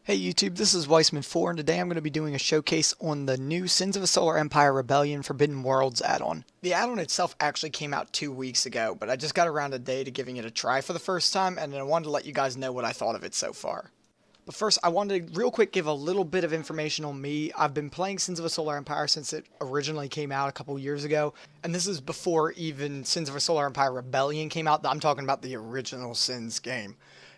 Hey YouTube, this is Weissman4 and today I'm going to be doing a showcase on the new Sins of a Solar Empire Rebellion Forbidden Worlds add-on. The add-on itself actually came out 2 weeks ago, but I just got around today to giving it a try for the first time and I wanted to let you guys know what I thought of it so far. But first, I wanted to real quick give a little bit of information on me. I've been playing Sins of a Solar Empire since it originally came out a couple years ago, and this is before even Sins of a Solar Empire Rebellion came out. I'm talking about the original Sins game.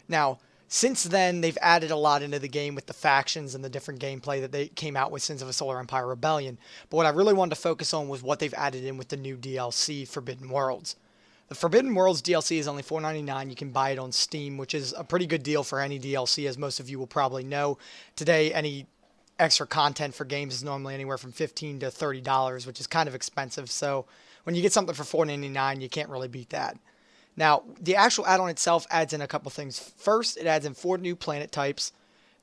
Now, since then, they've added a lot into the game with the factions and the different gameplay that they came out with Sins of a Solar Empire Rebellion. But what I really wanted to focus on was what they've added in with the new DLC, Forbidden Worlds. The Forbidden Worlds DLC is only $4.99. You can buy it on Steam, which is a pretty good deal for any DLC, as most of you will probably know. Today, any extra content for games is normally anywhere from $15 to $30, which is kind of expensive. So when you get something for $4.99, you can't really beat that. Now, the actual add-on itself adds in a couple things. First, it adds in 4 new planet types.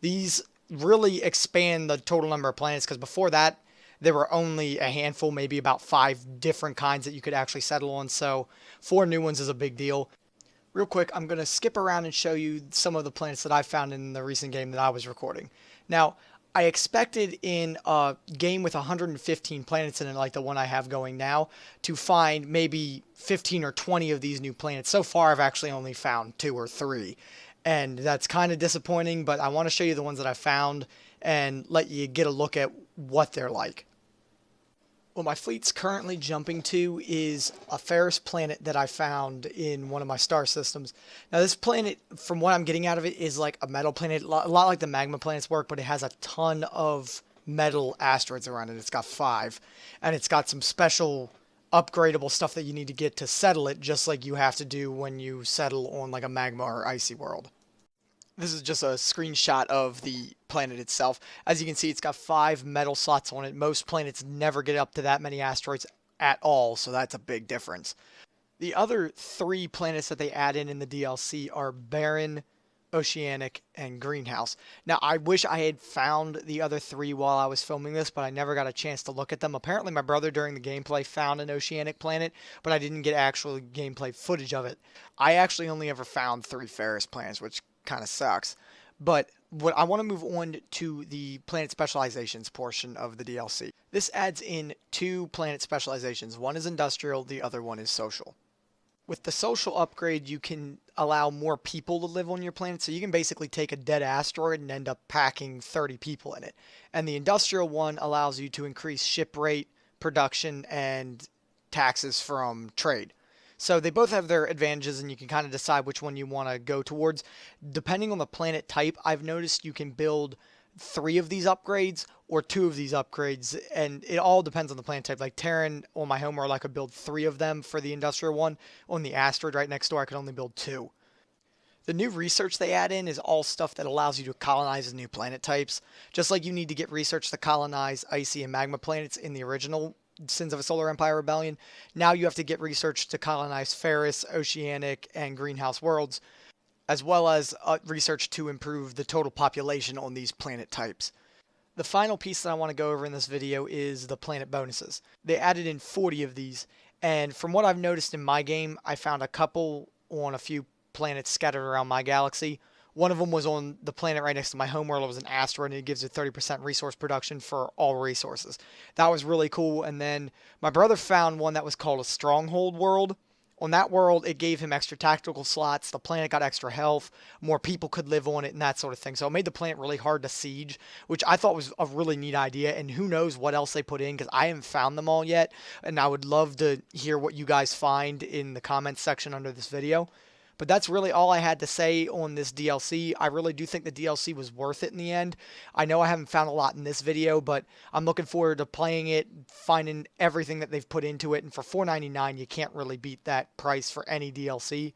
These really expand the total number of planets, because before that, there were only a handful, maybe about 5 different kinds that you could actually settle on. So 4 new ones is a big deal. Real quick, I'm going to skip around and show you some of the planets that I found in the recent game that I was recording. Now, I expected in a game with 115 planets in it, like the one I have going now, to find maybe 15 or 20 of these new planets. So far, I've actually only found 2 or 3. And that's kind of disappointing, but I want to show you the ones that I found and let you get a look at what they're like. What my fleet's currently jumping to is a Ferris planet that I found in one of my star systems. Now this planet, from what I'm getting out of it, is like a metal planet, a lot like the magma planets work, but it has a ton of metal asteroids around it. It's got 5, and it's got some special upgradable stuff that you need to get to settle it, just like you have to do when you settle on like a magma or icy world. This is just a screenshot of the planet itself. As you can see, it's got 5 metal slots on it. Most planets never get up to that many asteroids at all, so that's a big difference. The other 3 planets that they add in the DLC are Barren, Oceanic, and Greenhouse. Now, I wish I had found the other 3 while I was filming this, but I never got a chance to look at them. Apparently, my brother during the gameplay found an Oceanic planet, but I didn't get actual gameplay footage of it. I actually only ever found 3 Ferris planets, which kind of sucks. But what I want to move on to the planet specializations portion of the DLC. This adds in 2 planet specializations. One is industrial, the other one is social. With the social upgrade, you can allow more people to live on your planet, so you can basically take a dead asteroid and end up packing 30 people in it. And the industrial one allows you to increase ship rate, production, and taxes from trade. So they both have their advantages, and you can kind of decide which one you want to go towards. Depending on the planet type, I've noticed you can build 3 of these upgrades or 2 of these upgrades, and it all depends on the planet type. Like Terran on my homeworld, I could build 3 of them for the industrial one. On the asteroid right next door, I could only build 2. The new research they add in is all stuff that allows you to colonize new planet types. Just like you need to get research to colonize icy and magma planets in the original Sins of a Solar Empire Rebellion, now you have to get research to colonize Ferris, Oceanic, and Greenhouse worlds, as well as research to improve the total population on these planet types. The final piece that I want to go over in this video is the planet bonuses. They added in 40 of these, and from what I've noticed in my game, I found a couple on a few planets scattered around my galaxy. One of them was on the planet right next to my homeworld. It was an asteroid, and it gives you 30% resource production for all resources. That was really cool. And then my brother found one that was called a Stronghold World. On that world, it gave him extra tactical slots. The planet got extra health. More people could live on it and that sort of thing. So it made the planet really hard to siege, which I thought was a really neat idea. And who knows what else they put in, because I haven't found them all yet. And I would love to hear what you guys find in the comments section under this video. But that's really all I had to say on this DLC. I really do think the DLC was worth it in the end. I know I haven't found a lot in this video, but I'm looking forward to playing it, finding everything that they've put into it. And for $4.99, you can't really beat that price for any DLC.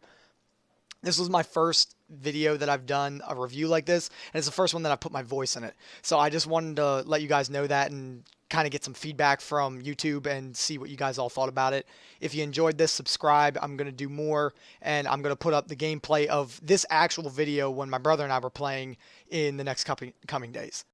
This was my first video that I've done a review like this, and it's the first one that I put my voice in it. So I just wanted to let you guys know that and kind of get some feedback from YouTube and see what you guys all thought about it. If you enjoyed this, subscribe. I'm going to do more, and I'm going to put up the gameplay of this actual video when my brother and I were playing in the next coming days.